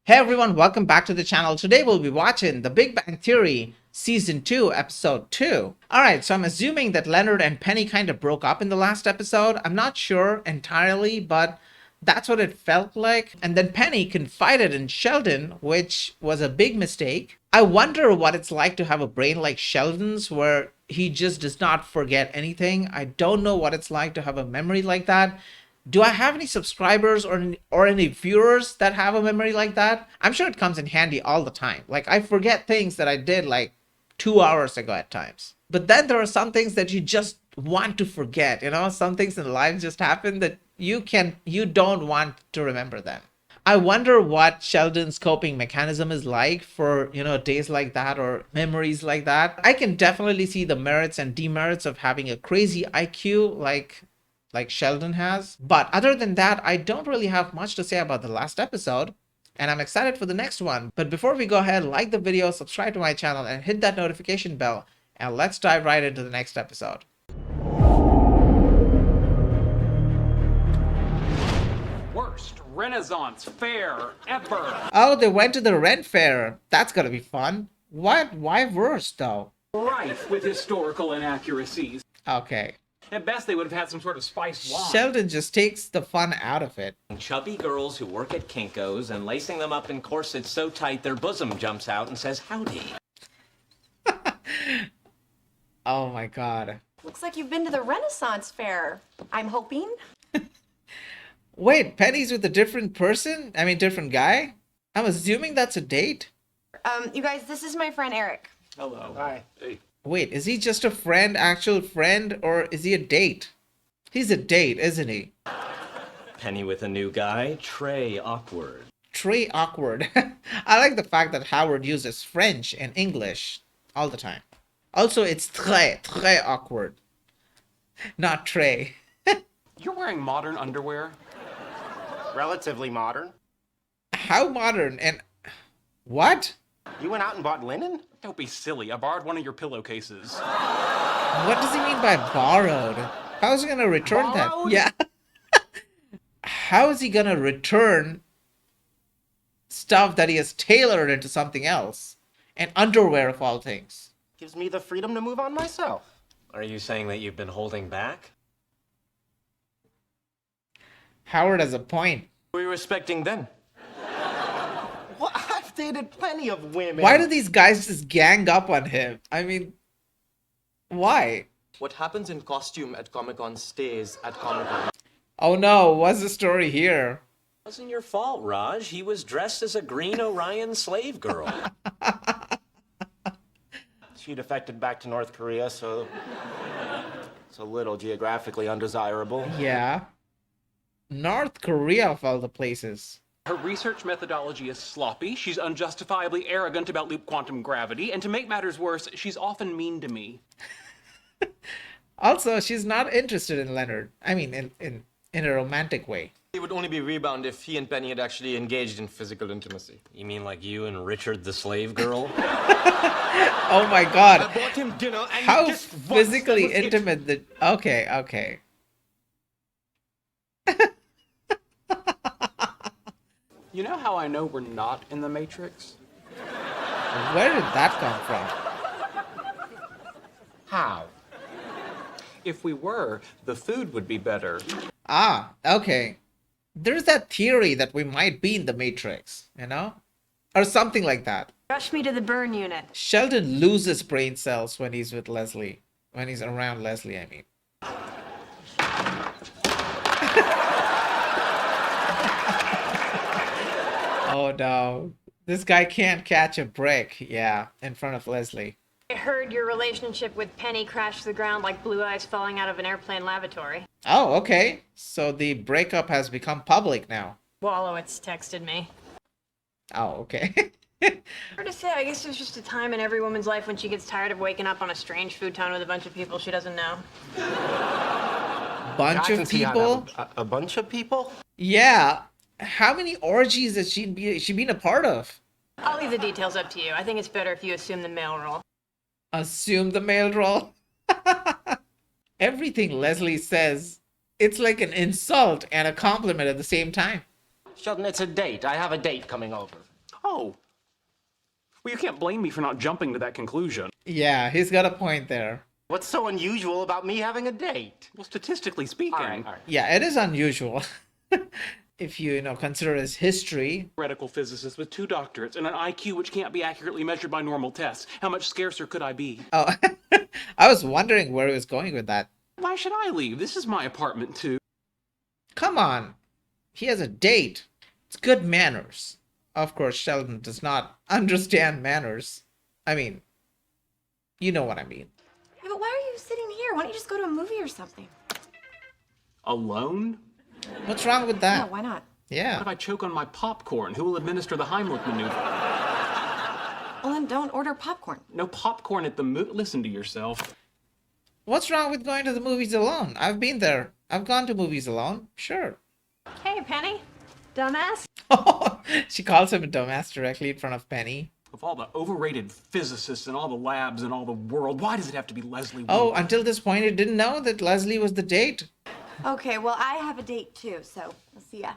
Hey everyone, welcome back to the channel. Today we'll be watching The Big Bang Theory Season 2, Episode 2. Alright, so I'm assuming that Leonard and Penny kind of broke up in the last episode. I'm not sure entirely, but that's what it felt like. And then Penny confided in Sheldon, which was a big mistake. I wonder what it's like to have a brain like Sheldon's, where he just does not forget anything. I don't know what it's like to have a memory like that. Do I have any subscribers or any viewers that have a memory like that? I'm sure it comes in handy all the time. Like, I forget things that I did like 2 hours ago at times. But then there are some things that you just want to forget, you know? Some things in life just happen that you don't want to remember them. I wonder what Sheldon's coping mechanism is like for, days like that or memories like that. I can definitely see the merits and demerits of having a crazy IQ like Sheldon has. But other than that, I don't really have much to say about the last episode, and I'm excited for the next one. But before we go ahead, like the video, subscribe to my channel, and hit that notification bell, and let's dive right into the next episode. Worst Renaissance fair ever. Oh, they went to the Ren Fair. That's gonna be fun. What? Why worst, though? Rife with historical inaccuracies. Okay. At best, they would have had some sort of spiced wine. Sheldon just takes the fun out of it. Chubby girls who work at Kinko's and lacing them up in corsets so tight their bosom jumps out and says howdy. Oh my god. Looks like you've been to the Renaissance fair, I'm hoping. Wait, Penny's with a different person? I mean, different guy? I'm assuming that's a date? You guys, this is my friend Eric. Hello. Hi. Hey. Wait, is he just a friend, actual friend, or is he a date? He's a date, isn't he? Penny with a new guy, Trey awkward. Trey awkward. I like the fact that Howard uses French and English all the time. Also, it's très awkward. Not Trey. You're wearing modern underwear? Relatively modern. How modern and... What? You went out and bought linen? Don't be silly. I borrowed one of your pillowcases. What does he mean by borrowed? How's he gonna return Borrowed? that? Yeah. How is he gonna return stuff that he has tailored into something else? And underwear of all things. Gives me the freedom to move on myself. Are you saying that you've been holding back? Howard has a point. Who are you respecting then? Well, I've dated plenty of women. Why do these guys just gang up on him? I mean, why? What happens in costume at Comic-Con stays at Comic-Con. Oh no, what's the story here? Wasn't your fault, Raj. He was dressed as a green Orion slave girl. She defected back to North Korea, so it's a little geographically undesirable. Yeah. North Korea of all the places. Her research methodology is sloppy, she's unjustifiably arrogant about loop quantum gravity, and to make matters worse, she's often mean to me. Also, she's not interested in Leonard. I mean, in a romantic way. He would only be rebound if he and Penny had actually engaged in physical intimacy. You mean like you and Richard the slave girl? Oh my god. I bought him dinner and How he kissed once. physically That was it. intimate the... Okay. You know how I know we're not in the Matrix? Where did that come from? How? If we were, the food would be better. Ah, okay. There's that theory that we might be in the Matrix, you know? Or something like that. Rush me to the burn unit. Sheldon loses brain cells when he's with Leslie. When he's around Leslie, I mean. Oh no. This guy can't catch a break, yeah, in front of Leslie. I heard your relationship with Penny crashed to the ground like blue eyes falling out of an airplane lavatory. Oh, okay. So the breakup has become public now. Wallowitz texted me. Oh, okay. Hard to say, I guess there's just a time in every woman's life when she gets tired of waking up on a strange futon with a bunch of people she doesn't know. Bunch I of can see how people? that would- a bunch of people? Yeah. How many orgies has she been a part of? I'll leave the details up to you. I think it's better if you assume the male role. Assume the male role? Everything Leslie says, it's like an insult and a compliment at the same time. Sheldon, it's a date. I have a date coming over. Oh. Well, you can't blame me for not jumping to that conclusion. Yeah, he's got a point there. What's so unusual about me having a date? Well, statistically speaking, All right. Yeah, it is unusual. If you know, consider his history. theoretical physicist with 2 doctorates and an IQ which can't be accurately measured by normal tests. How much scarcer could I be? Oh, I was wondering where he was going with that. Why should I leave? This is my apartment, too. Come on. He has a date. It's good manners. Of course, Sheldon does not understand manners. I mean, you know what I mean. Yeah, but why are you sitting here? Why don't you just go to a movie or something? Alone? What's wrong with Yeah, that? why not? What Yeah. if I choke on my popcorn? Who will administer the Heimlich maneuver? Well, then don't order popcorn. No popcorn at the Listen to yourself. What's wrong with going to the movies alone? I've been there. I've gone to movies alone. Sure. Hey, Penny. Dumbass. She calls him a dumbass directly in front of Penny. Of all the overrated physicists and all the labs in all the world, why does it have to be Leslie? Oh, Winkle? until this point, he didn't know that Leslie was the date. Okay, well, I have a date too, so I'll see ya.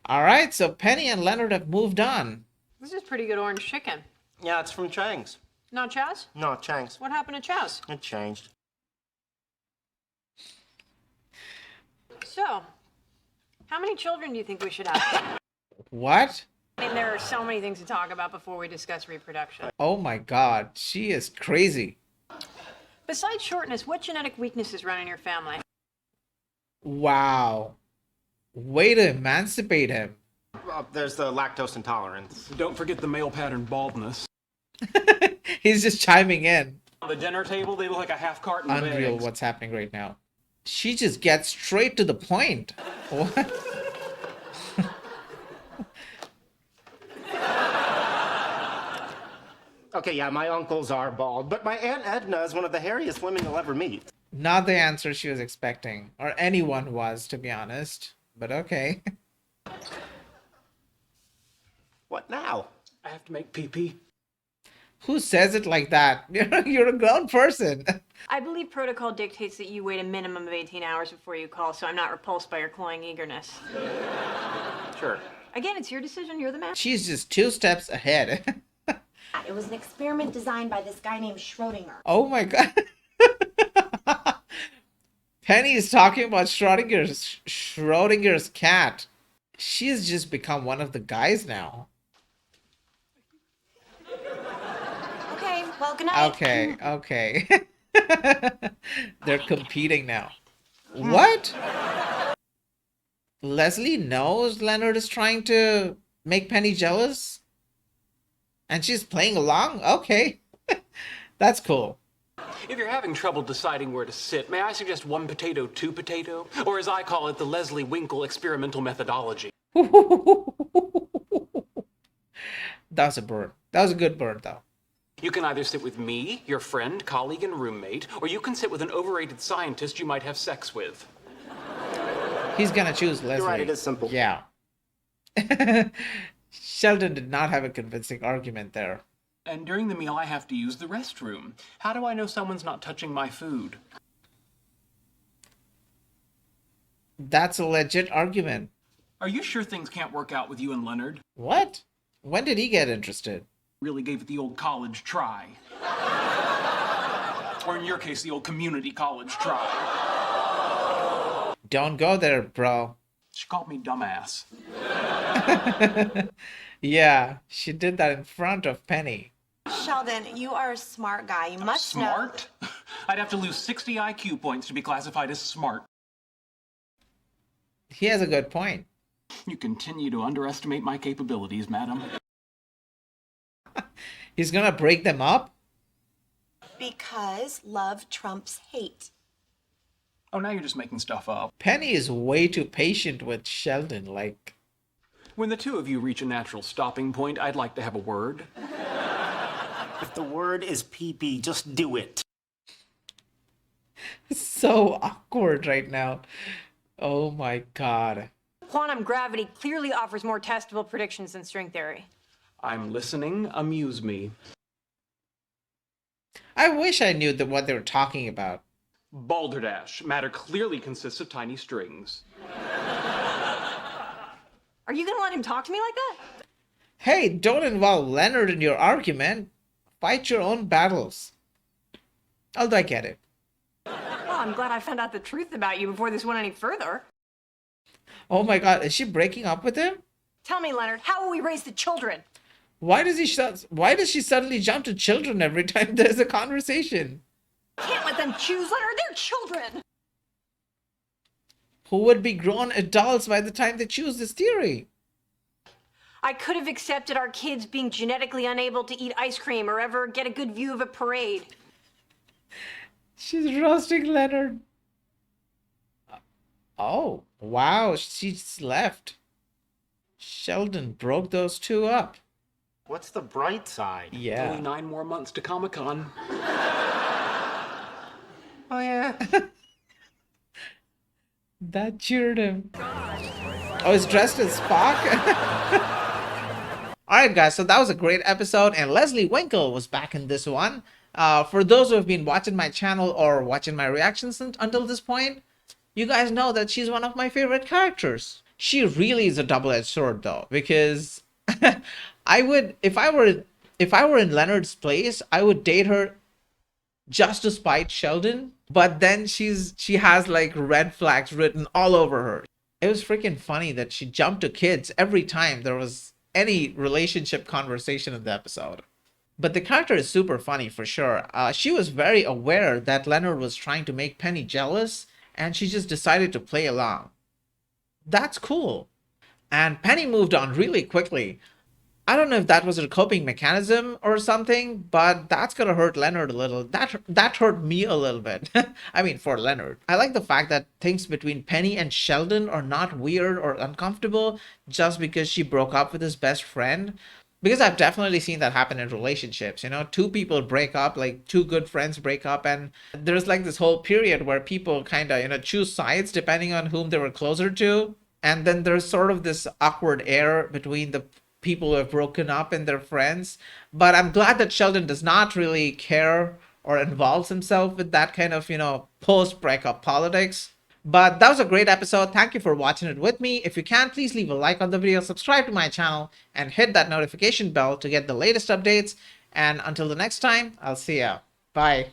All right, so Penny and Leonard have moved on. This is pretty good orange chicken. Yeah, it's from Chang's. Not Chow's? No, Chang's. What happened to Chow's? It changed. So, how many children do you think we should have? What? I mean, there are so many things to talk about before we discuss reproduction. Oh my God, she is crazy. Besides shortness, what genetic weaknesses run in your family? Wow. Way to emancipate him. Well, there's the lactose intolerance. Don't forget the male pattern baldness. He's just chiming in. On the dinner table, they look like a half carton of Unreal eggs. what's happening right now. She just gets straight to the point. What? Okay, yeah, my uncles are bald, but my Aunt Edna is one of the hairiest women you'll ever meet. Not the answer she was expecting. Or anyone was, to be honest. But okay. What now? I have to make pee-pee. Who says it like that? You're a grown person. I believe protocol dictates that you wait a minimum of 18 hours before you call, so I'm not repulsed by your cloying eagerness. Sure. Again, it's your decision. You're the man. She's just 2 steps ahead. It was an experiment designed by this guy named Schrodinger. Oh my God. Penny is talking about Schrodinger's cat. She's just become one of the guys now. Okay, well, good night. Okay. They're competing now. What? Leslie knows Leonard is trying to make Penny jealous? And she's playing along? Okay. That's cool. If you're having trouble deciding where to sit, may I suggest 1 potato, 2 potato? Or as I call it, the Leslie Winkle experimental methodology. That was a burn. That was a good burn, though. You can either sit with me, your friend, colleague, and roommate, or you can sit with an overrated scientist you might have sex with. He's gonna choose Leslie. You're right, it is simple. Yeah. Sheldon did not have a convincing argument there. And during the meal, I have to use the restroom. How do I know someone's not touching my food? That's a legit argument. Are you sure things can't work out with you and Leonard? What? When did he get interested? Really gave it the old college try. Or in your case, the old community college try. Don't go there, bro. She called me dumbass. Yeah, she did that in front of Penny. Sheldon, you are a smart guy. You must know. Smart? I'd have to lose 60 IQ points to be classified as smart. He has a good point. You continue to underestimate my capabilities, madam. He's gonna break them up? Because love trumps hate. Oh, now you're just making stuff up. Penny is way too patient with Sheldon, like... When the two of you reach a natural stopping point, I'd like to have a word. If the word is pee-pee, just do it. So awkward right now. Oh my God. Quantum gravity clearly offers more testable predictions than string theory. I'm listening. Amuse me. I wish I knew what they were talking about. Balderdash. Matter clearly consists of tiny strings. Are you gonna let him talk to me like that? Hey, don't involve Leonard in your argument. Fight your own battles. Although I get it. Well, I'm glad I found out the truth about you before this went any further. Oh my god, is she breaking up with him? Tell me, Leonard, how will we raise the children? Why does she suddenly jump to children every time there's a conversation? Can't let them choose, Leonard. They're children. Who would be grown adults by the time they choose this theory? I could have accepted our kids being genetically unable to eat ice cream or ever get a good view of a parade. She's roasting Leonard. Oh, wow, she's left. Sheldon broke those two up. What's the bright side? Yeah. Only 9 more months to Comic-Con. Oh, yeah. That cheered him. Oh, he's dressed as Spock? Alright guys, so that was a great episode, and Leslie Winkle was back in this one. For those who have been watching my channel or watching my reactions until this point, you guys know that she's one of my favorite characters. She really is a double-edged sword though, because I would, if I were in Leonard's place, I would date her just to spite Sheldon, but then she has like red flags written all over her. It was freaking funny that she jumped to kids every time there was any relationship conversation in the episode. But the character is super funny for sure. She was very aware that Leonard was trying to make Penny jealous, and she just decided to play along. That's cool. And Penny moved on really quickly. I don't know if that was a coping mechanism or something, but that's gonna hurt Leonard a little. That hurt me a little bit. I mean, for Leonard. I like the fact that things between Penny and Sheldon are not weird or uncomfortable just because she broke up with his best friend. Because I've definitely seen that happen in relationships. You know, two people break up, like two good friends break up, and there's like this whole period where people kind of, you know, choose sides depending on whom they were closer to. And then there's sort of this awkward air between the people who have broken up and their friends. But I'm glad that Sheldon does not really care or involves himself with that kind of, you know, post-breakup politics. But that was a great episode. Thank you for watching it with me. If you can, please leave a like on the video, subscribe to my channel, and hit that notification bell to get the latest updates. And until the next time, I'll see ya. Bye.